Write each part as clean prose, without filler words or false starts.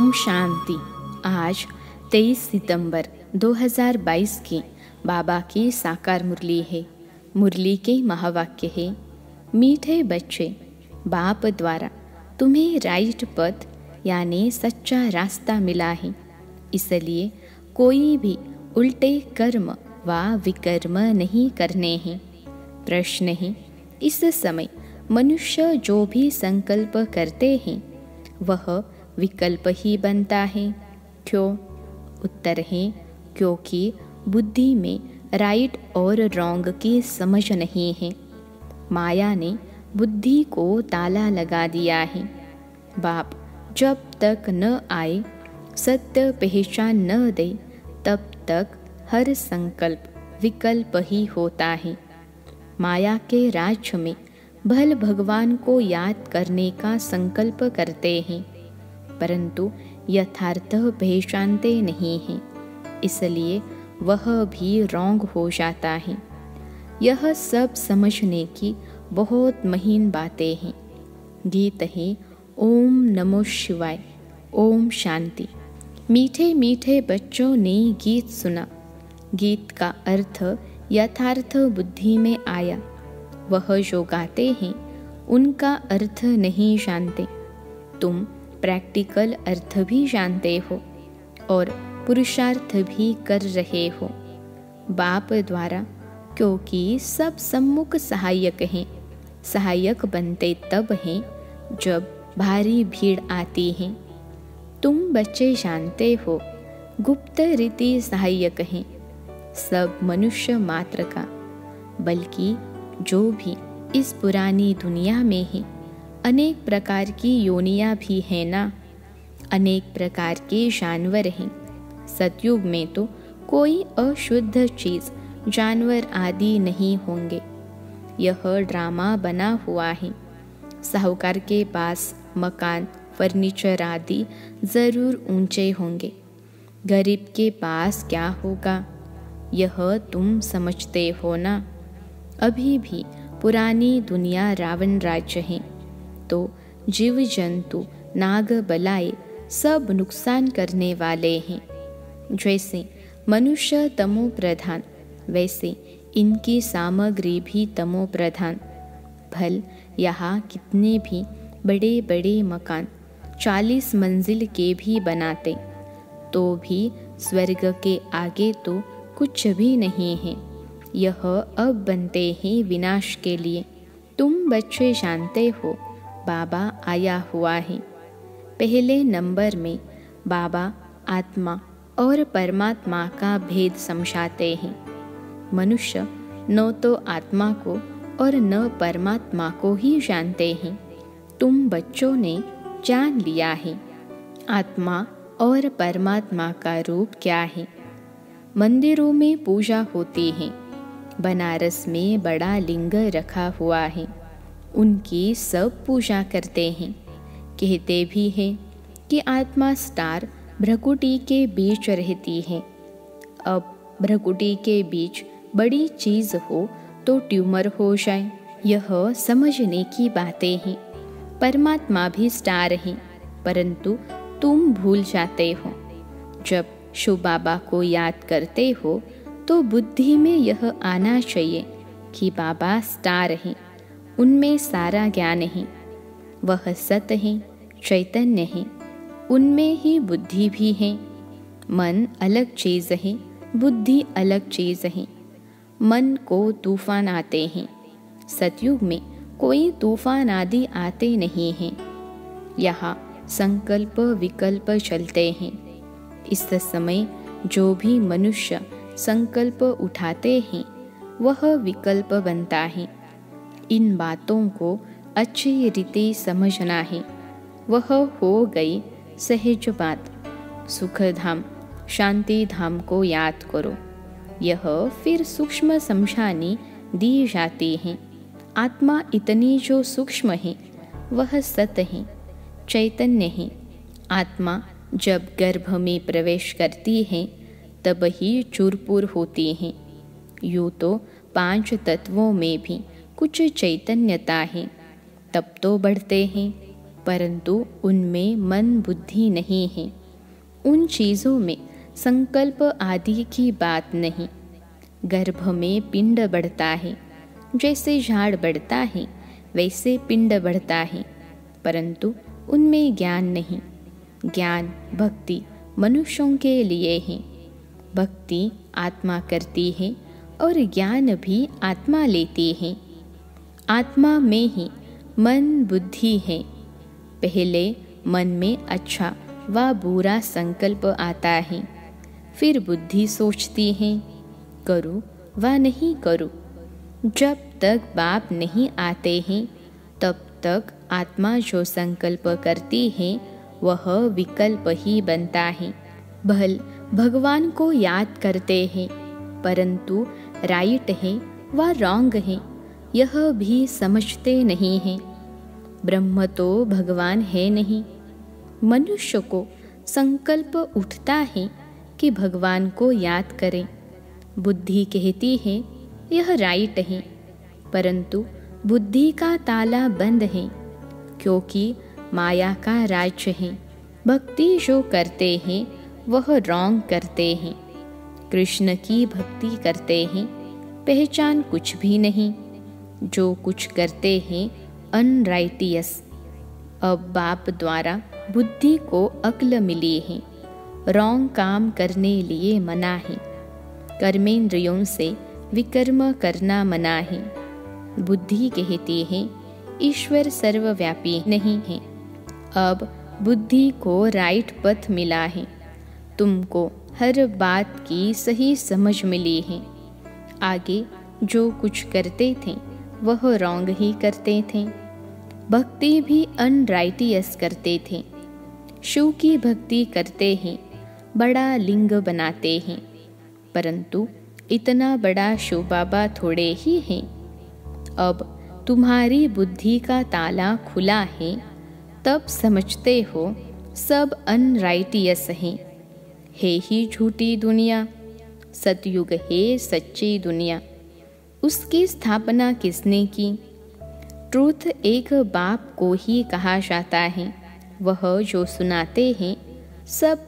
ओम शांति। आज 23 सितंबर 2022 की बाबा की साकार मुरली है। मुरली के महावाक्य है, मीठे बच्चे, बाप द्वारा तुम्हें राइट पथ यानी सच्चा रास्ता मिला है, इसलिए कोई भी उल्टे कर्म व विकर्म नहीं करने हैं। प्रश्न है, इस समय मनुष्य जो भी संकल्प करते हैं वह विकल्प ही बनता है, क्यों? उत्तर है, क्योंकि बुद्धि में राइट और रॉन्ग की समझ नहीं है। माया ने बुद्धि को ताला लगा दिया है। बाप जब तक न आए, सत्य पहचान न दे, तब तक हर संकल्प विकल्प ही होता है। माया के राज्य में भल भगवान को याद करने का संकल्प करते हैं, परंतु यथार्थ पहचानते नहीं हैं, इसलिए वह भी रॉन्ग हो जाता है। यह सब समझने की बहुत महीन बातें हैं। गीत है, ओम नमो शिवाय, ओम शांति। मीठे मीठे बच्चों ने गीत सुना। गीत का अर्थ यथार्थ बुद्धि में आया। वह जो गाते हैं उनका अर्थ नहीं जानते। तुम प्रैक्टिकल अर्थ भी जानते हो और पुरुषार्थ भी कर रहे हो बाप द्वारा, क्योंकि सब सम्मुख सहायक हैं। सहायक बनते तब हैं जब भारी भीड़ आती है। तुम बच्चे जानते हो गुप्त रीति सहायक हैं, सब मनुष्य मात्र का, बल्कि जो भी इस पुरानी दुनिया में है, अनेक प्रकार की योनियाँ भी हैं ना, अनेक प्रकार के जानवर हैं। सतयुग में तो कोई अशुद्ध चीज़ जानवर आदि नहीं होंगे। यह ड्रामा बना हुआ है। साहूकार के पास मकान फर्नीचर आदि ज़रूर ऊंचे होंगे, गरीब के पास क्या होगा, यह तुम समझते हो ना। अभी भी पुरानी दुनिया रावण राज्य है, तो जीव जंतु नाग बलाए सब नुकसान करने वाले हैं। जैसे मनुष्य तमो प्रधान, वैसे इनकी सामग्री भी तमो प्रधान। भल यहाँ कितने भी बड़े बड़े मकान 40 मंजिल के भी बनाते, तो भी स्वर्ग के आगे तो कुछ भी नहीं है। यह अब बनते हैं विनाश के लिए। तुम बच्चे जानते हो बाबा आया हुआ है। पहले नंबर में बाबा आत्मा और परमात्मा का भेद समझाते हैं। मनुष्य न तो आत्मा को और न परमात्मा को ही जानते हैं। तुम बच्चों ने जान लिया है आत्मा और परमात्मा का रूप क्या है। मंदिरों में पूजा होती है। बनारस में बड़ा लिंग रखा हुआ है, उनकी सब पूजा करते हैं। कहते भी हैं कि आत्मा स्टार भ्रकुटी के बीच रहती है। अब भ्रकुटी के बीच बड़ी चीज़ हो तो ट्यूमर हो जाए, यह समझने की बातें हैं। परमात्मा भी स्टार हैं, परंतु तुम भूल जाते हो। जब शिव बाबा को याद करते हो तो बुद्धि में यह आना चाहिए कि बाबा स्टार हैं, उनमें सारा ज्ञान है, वह सत है, चैतन्य है, उनमें ही बुद्धि भी है। मन अलग चीज़ है, बुद्धि अलग चीज़ है। मन को तूफान आते हैं, सतयुग में कोई तूफान आदि आते नहीं हैं। यहाँ संकल्प विकल्प चलते हैं। इस समय जो भी मनुष्य संकल्प उठाते हैं वह विकल्प बनता है। इन बातों को अच्छी रीति समझना है। वह हो गई सहज बात। सुख धाम शांति धाम को याद करो। यह फिर सूक्ष्म समझानी दी जाती है। आत्मा इतनी जो सूक्ष्म है वह सत है, चैतन्य है। आत्मा जब गर्भ में प्रवेश करती है तब ही चूरपुर होती हैं। यूँ तो 5 तत्वों में भी कुछ चैतन्यता है, तब तो बढ़ते हैं, परंतु उनमें मन बुद्धि नहीं है। उन चीज़ों में संकल्प आदि की बात नहीं। गर्भ में पिंड बढ़ता है, जैसे झाड़ बढ़ता है वैसे पिंड बढ़ता है, परंतु उनमें ज्ञान नहीं। ज्ञान भक्ति मनुष्यों के लिए है। भक्ति आत्मा करती है और ज्ञान भी आत्मा लेती है। आत्मा में ही मन बुद्धि है। पहले मन में अच्छा व बुरा संकल्प आता है, फिर बुद्धि सोचती है करूँ व नहीं करूँ। जब तक बाप नहीं आते हैं तब तक आत्मा जो संकल्प करती है वह विकल्प ही बनता है। भगवान को याद करते हैं, परंतु राइट है व रॉन्ग है यह भी समझते नहीं हैं। ब्रह्म तो भगवान है नहीं। मनुष्य को संकल्प उठता है कि भगवान को याद करें। बुद्धि कहती है यह राइट है, परंतु बुद्धि का ताला बंद है, क्योंकि माया का राज्य है। भक्ति जो करते हैं वह रॉन्ग करते हैं। कृष्ण की भक्ति करते हैं, पहचान कुछ भी नहीं। जो कुछ करते हैं अनराइटियस। अब बाप द्वारा बुद्धि को अक्ल मिली है। रॉन्ग काम करने लिए मना है। कर्मेंद्रियों से विकर्म करना मना है। बुद्धि कहती है ईश्वर सर्वव्यापी नहीं है। अब बुद्धि को राइट पथ मिला है। तुमको हर बात की सही समझ मिली है। आगे जो कुछ करते थे वह रॉन्ग ही करते थे। भक्ति भी अनराइटियस करते थे। शिव की भक्ति करते हैं, बड़ा लिंग बनाते हैं, परंतु इतना बड़ा शिव बाबा थोड़े ही हैं। अब तुम्हारी बुद्धि का ताला खुला है, तब समझते हो सब अनराइटियस हैं। है ही झूठी दुनिया, सतयुग है सच्ची दुनिया। उसकी स्थापना किसने की? ट्रूथ एक बाप को ही कहा जाता है। वह जो सुनाते हैं सब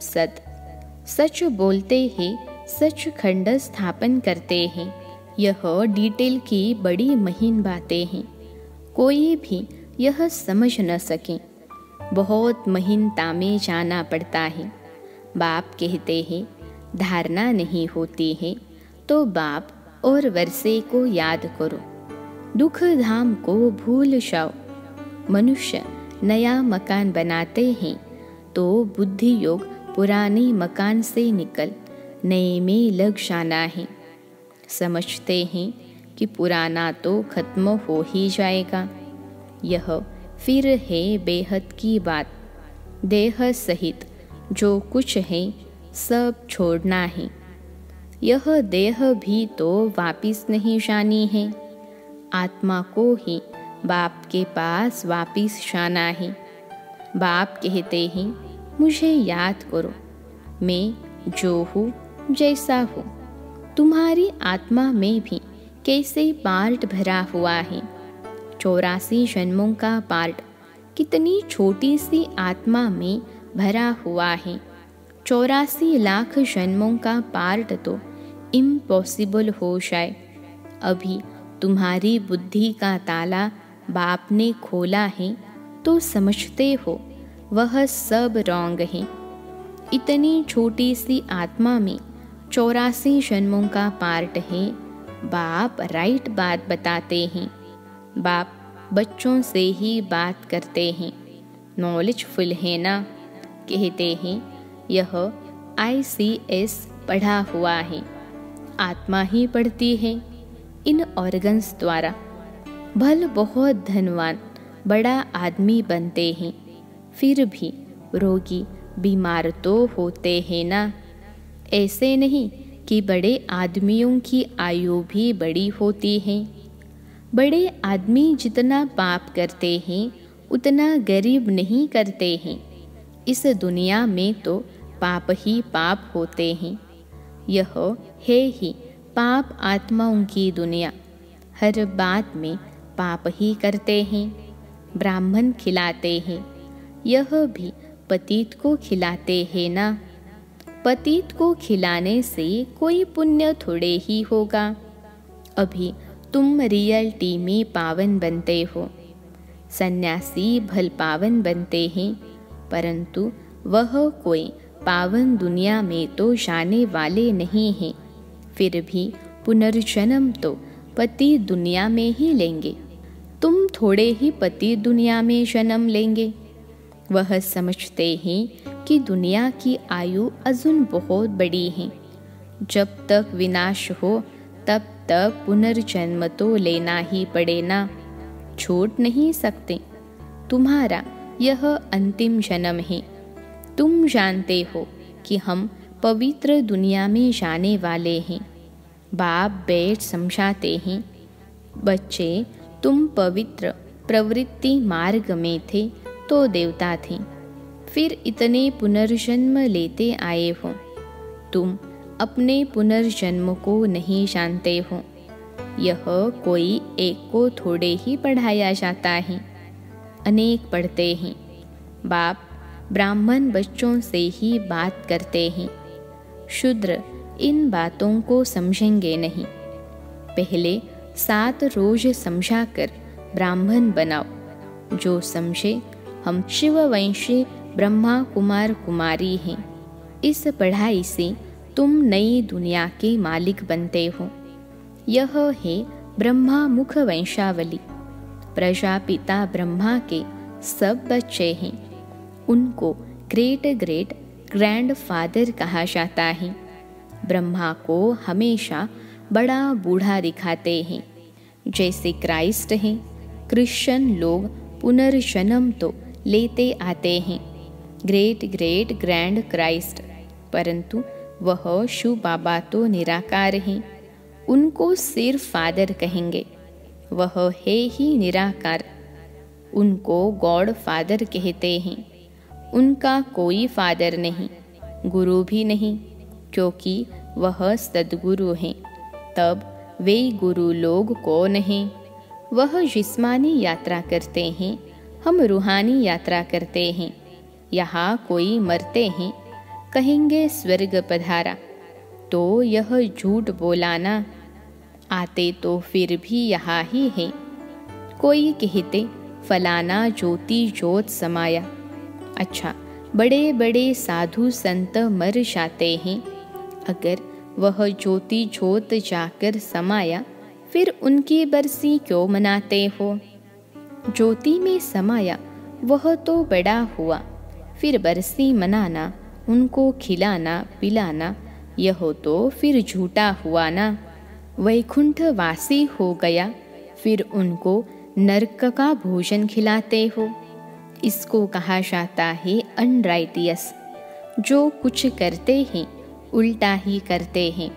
सच बोलते हैं, सच खंड स्थापन करते हैं। यह डिटेल की बड़ी महीन बातें हैं। कोई भी यह समझ न सके। बहुत महीनता में जाना पड़ता है। बाप कहते हैं धारणा नहीं होती है तो बाप और वर्षे को याद करो। दुख धाम को भूल जाओ। मनुष्य नया मकान बनाते हैं तो बुद्धि योग पुराने मकान से निकल नए में लग जाना है। समझते हैं कि पुराना तो खत्म हो ही जाएगा। यह फिर है बेहद की बात। देह सहित जो कुछ है सब छोड़ना है। यह देह भी तो वापिस नहीं जानी है। आत्मा को ही बाप के पास वापिस जाना है। बाप कहते हैं मुझे याद करो, मैं जो हूँ जैसा हूँ। तुम्हारी आत्मा में भी कैसे पार्ट भरा हुआ है। 84 जन्मों का पार्ट कितनी छोटी सी आत्मा में भरा हुआ है। 84 लाख जन्मों का पार्ट तो इम्पॉसिबल हो जाए। अभी तुम्हारी बुद्धि का ताला बाप ने खोला है तो समझते हो वह सब रॉन्ग है। इतनी छोटी सी आत्मा में 84 जन्मों का पार्ट है। बाप राइट बात बताते हैं। बाप बच्चों से ही बात करते हैं। नॉलेजफुल है ना? कहते हैं यह ICS पढ़ा हुआ है। आत्मा ही पढ़ती है इन ऑर्गन्स द्वारा। भल बहुत धनवान बड़ा आदमी बनते हैं, फिर भी रोगी बीमार तो होते हैं ना। ऐसे नहीं कि बड़े आदमियों की आयु भी बड़ी होती है। बड़े आदमी जितना पाप करते हैं उतना गरीब नहीं करते हैं। इस दुनिया में तो पाप ही पाप होते हैं। यह है ही पाप आत्माओं की दुनिया। हर बात में पाप ही करते हैं। ब्राह्मण खिलाते हैं, यह भी पतित को खिलाते हैं ना। पतित को खिलाने से कोई पुण्य थोड़े ही होगा। अभी तुम रियलिटी में पावन बनते हो। सन्यासी भल पावन बनते हैं, परंतु वह कोई पावन दुनिया में तो जाने वाले नहीं हैं। फिर भी पुनर्जन्म तो पति दुनिया में ही लेंगे। तुम थोड़े ही पति दुनिया में जन्म लेंगे। वह समझते हैं कि दुनिया की आयु अजून बहुत बड़ी है। जब तक विनाश हो तब तक पुनर्जन्म तो लेना ही पड़ेगा, छूट नहीं सकते। तुम्हारा यह अंतिम जन्म है। तुम जानते हो कि हम पवित्र दुनिया में जाने वाले हैं। बाप बैठ समझाते हैं, बच्चे तुम पवित्र प्रवृत्ति मार्ग में थे तो देवता थे, फिर इतने पुनर्जन्म लेते आए हो। तुम अपने पुनर्जन्म को नहीं जानते हो। यह कोई एक को थोड़े ही पढ़ाया जाता है, अनेक पढ़ते हैं। बाप ब्राह्मण बच्चों से ही बात करते हैं। शूद्र इन बातों को समझेंगे नहीं। पहले 7 रोज समझाकर ब्राह्मण बनाओ। जो समझे हम शिववंशी ब्रह्मा कुमार कुमारी हैं। इस पढ़ाई से तुम नई दुनिया के मालिक बनते हो। यह है ब्रह्मा मुख वंशावली। प्रजापिता ब्रह्मा के सब बच्चे हैं। उनको ग्रेट ग्रेट ग्रैंड फादर कहा जाता है। ब्रह्मा को हमेशा बड़ा बूढ़ा दिखाते हैं, जैसे क्राइस्ट हैं। क्रिश्चियन लोग पुनर्जन्म तो लेते आते हैं, ग्रेट ग्रेट ग्रैंड क्राइस्ट, परंतु वह शिव बाबा तो निराकार हैं। उनको सिर्फ फादर कहेंगे। वह है ही निराकार। उनको गॉड फादर कहते हैं। उनका कोई फादर नहीं, गुरु भी नहीं, क्योंकि वह सद्गुरु हैं। तब वे गुरु लोग कौन हैं? वह जिस्मानी यात्रा करते हैं, हम रूहानी यात्रा करते हैं। यहाँ कोई मरते हैं, कहेंगे स्वर्ग पधारा, तो यह झूठ बोलाना। आते तो फिर भी यहाँ ही हैं। कोई कहते फलाना ज्योति ज्योत समाया। अच्छा, बड़े बड़े साधु संत मर जाते हैं। अगर वह ज्योति ज्योत जाकर समाया, फिर उनकी बरसी क्यों मनाते हो? ज्योति में समाया वह तो बड़ा हुआ, फिर बरसी मनाना, उनको खिलाना पिलाना, यह तो फिर झूठा हुआ ना। वैकुंठ वासी हो गया, फिर उनको नरक का भोजन खिलाते हो। इसको कहा जाता है अनराइटियस। जो कुछ करते हैं उल्टा ही करते हैं।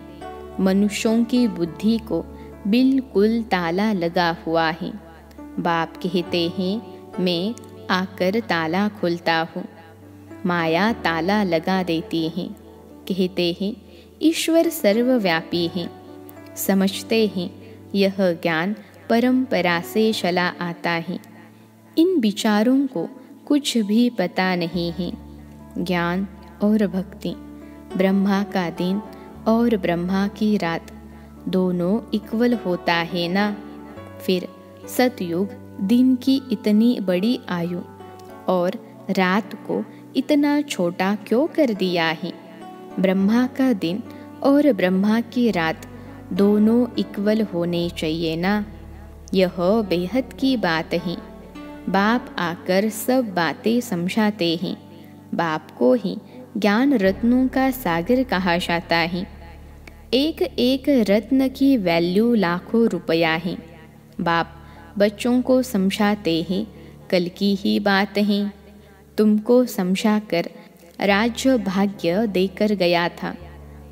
मनुष्यों की बुद्धि को बिल्कुल ताला लगा हुआ है। बाप कहते हैं मैं आकर ताला खोलता हूँ। माया ताला लगा देती है। कहते हैं ईश्वर सर्वव्यापी है। समझते हैं यह ज्ञान परंपरा से चला आता है। इन विचारों को कुछ भी पता नहीं है। ज्ञान और भक्ति, ब्रह्मा का दिन और ब्रह्मा की रात दोनों इक्वल होता है ना। फिर सतयुग दिन की इतनी बड़ी आयु और रात को इतना छोटा क्यों कर दिया है? ब्रह्मा का दिन और ब्रह्मा की रात दोनों इक्वल होने चाहिए ना। यह बेहद की बात है। बाप आकर सब बातें समझाते हैं। बाप को ही ज्ञान रत्नों का सागर कहा जाता है। एक एक रत्न की वैल्यू लाखों रुपया है। बाप बच्चों को समझाते हैं कल की ही बात है। तुमको समझाकर राज्य भाग्य देकर गया था।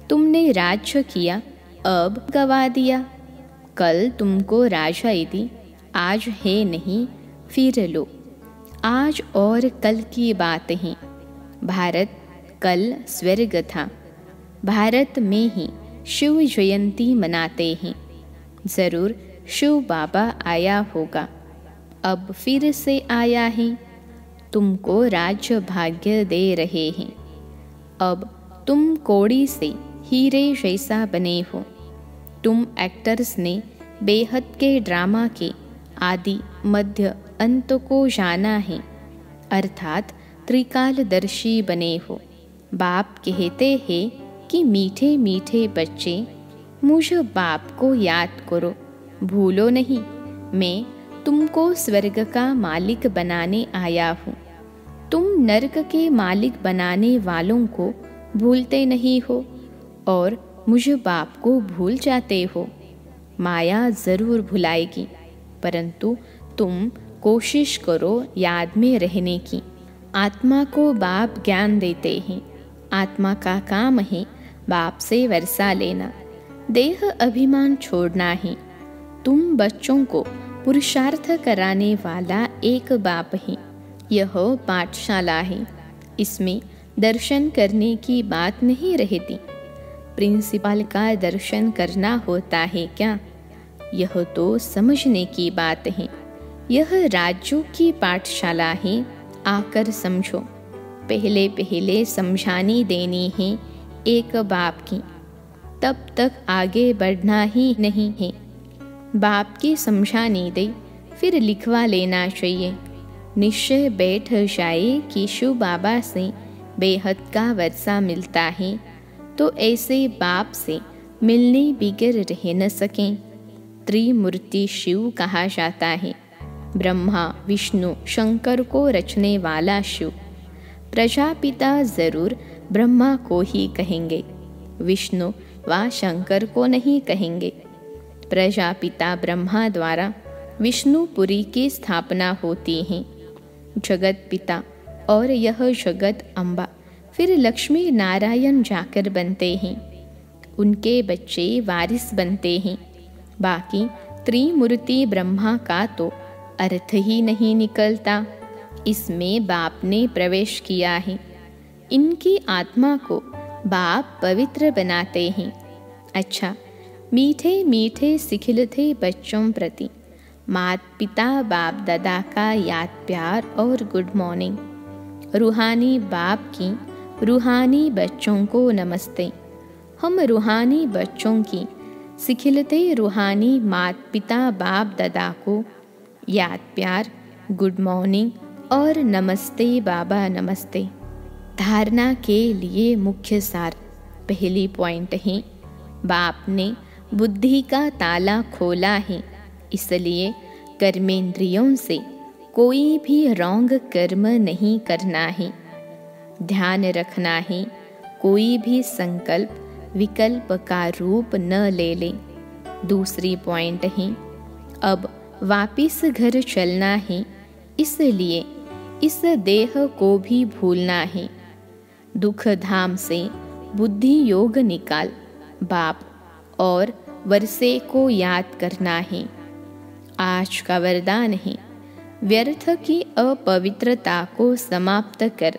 तुमने राज्य किया, अब गवा दिया। कल तुमको राजाई दी, आज है नहीं, फिर लो। आज और कल की बात है। भारत कल स्वर्ग था। भारत में ही शिव जयंती मनाते हैं। ज़रूर शिव बाबा आया होगा, अब फिर से आया है। तुमको राज्य भाग्य दे रहे हैं। अब तुम कौड़ी से हीरे जैसा बने हो। तुम एक्टर्स ने बेहद के ड्रामा के आदि मध्य अंत को जाना है, अर्थात त्रिकालदर्शी बने हो। बाप कहते हैं कि मीठे मीठे बच्चे, मुझ बाप को याद करो, भूलो नहीं। मैं तुमको स्वर्ग का मालिक बनाने आया हूँ। तुम नरक के मालिक बनाने वालों को भूलते नहीं हो और मुझ बाप को भूल जाते हो। माया ज़रूर भुलाएगी, परंतु तुम कोशिश करो याद में रहने की। आत्मा को बाप ज्ञान देते हैं। आत्मा का काम है बाप से वर्षा लेना, देह अभिमान छोड़ना है। तुम बच्चों को पुरुषार्थ कराने वाला एक बाप है। यह पाठशाला है, इसमें दर्शन करने की बात नहीं रहती। प्रिंसिपल का दर्शन करना होता है क्या? यह तो समझने की बात है। यह राज्यों की पाठशाला है, आकर समझो। पहले पहले समझानी देनी है एक बाप की, तब तक आगे बढ़ना ही नहीं है। बाप की समझानी दे, फिर लिखवा लेना चाहिए। निश्चय बैठ जाए कि शिव बाबा से बेहद का वर्षा मिलता है, तो ऐसे बाप से मिलने बिगर रह न सकें। त्रिमूर्ति शिव कहा जाता है। ब्रह्मा विष्णु शंकर को रचने वाला शिव। प्रजापिता जरूर ब्रह्मा को ही कहेंगे, विष्णु व शंकर को नहीं कहेंगे। प्रजापिता ब्रह्मा द्वारा विष्णुपुरी की स्थापना होती है। जगत पिता और यह जगत अम्बा फिर लक्ष्मी नारायण जाकर बनते हैं। उनके बच्चे वारिस बनते हैं। बाकी त्रिमूर्ति ब्रह्मा का तो अर्थ ही नहीं निकलता। इसमें बाप ने प्रवेश किया है। इनकी आत्मा को बाप पवित्र बनाते हैं। अच्छा, मीठे मीठे सिखिलते बच्चों प्रति माता पिता बाप दादा का याद प्यार और गुड मॉर्निंग। रूहानी बाप की रूहानी बच्चों को नमस्ते। हम रूहानी बच्चों की सिखिलते रूहानी माता पिता बाप दादा को याद प्यार, गुड मॉर्निंग और नमस्ते बाबा नमस्ते। धारणा के लिए मुख्य सार। पहली पॉइंट है, बाप ने बुद्धि का ताला खोला है, इसलिए कर्मेंद्रियों से कोई भी रॉन्ग कर्म नहीं करना है। ध्यान रखना है कोई भी संकल्प विकल्प का रूप न ले ले। दूसरी पॉइंट है, अब वापिस घर चलना है, इसलिए इस देह को भी भूलना है। दुख धाम से बुद्धि योग निकाल बाप और वर्षे को याद करना है। आज का वरदान है, व्यर्थ की अपवित्रता को समाप्त कर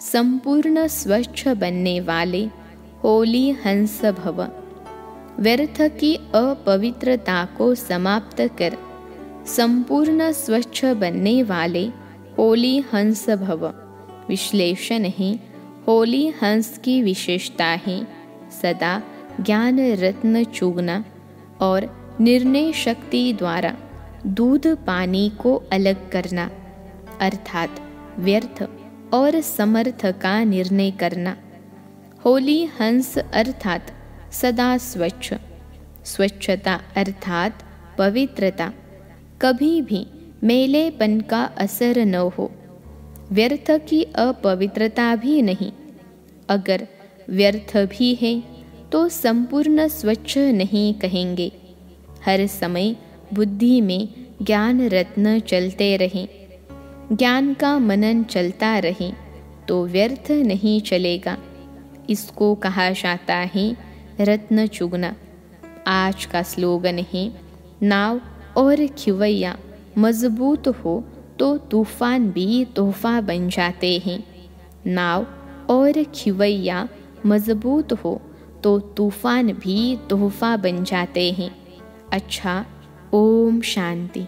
संपूर्ण स्वच्छ बनने वाले होली हंस भव। व्यर्थ की अपवित्रता को समाप्त कर संपूर्ण स्वच्छ बनने वाले होली हंस भव। विश्लेषण है, होली हंस की विशेषता है सदा ज्ञान रत्न चुगना और निर्णय शक्ति द्वारा दूध पानी को अलग करना, अर्थात व्यर्थ और समर्थ का निर्णय करना। होली हंस अर्थात सदा स्वच्छ। स्वच्छता अर्थात पवित्रता। कभी भी मैलेपन का असर न हो। व्यर्थ की अपवित्रता भी नहीं। अगर व्यर्थ भी है तो संपूर्ण स्वच्छ नहीं कहेंगे। हर समय बुद्धि में ज्ञान रत्न चलते रहें। ज्ञान का मनन चलता रहे तो व्यर्थ नहीं चलेगा। इसको कहा जाता है रत्न चुगना। आज का स्लोगन है, नाव और खिवैया मजबूत हो तो तूफान भी तोहफा बन जाते हैं। नाव और खिवैया मजबूत हो तो तूफान भी तोहफा बन जाते हैं। अच्छा, ओम शांति।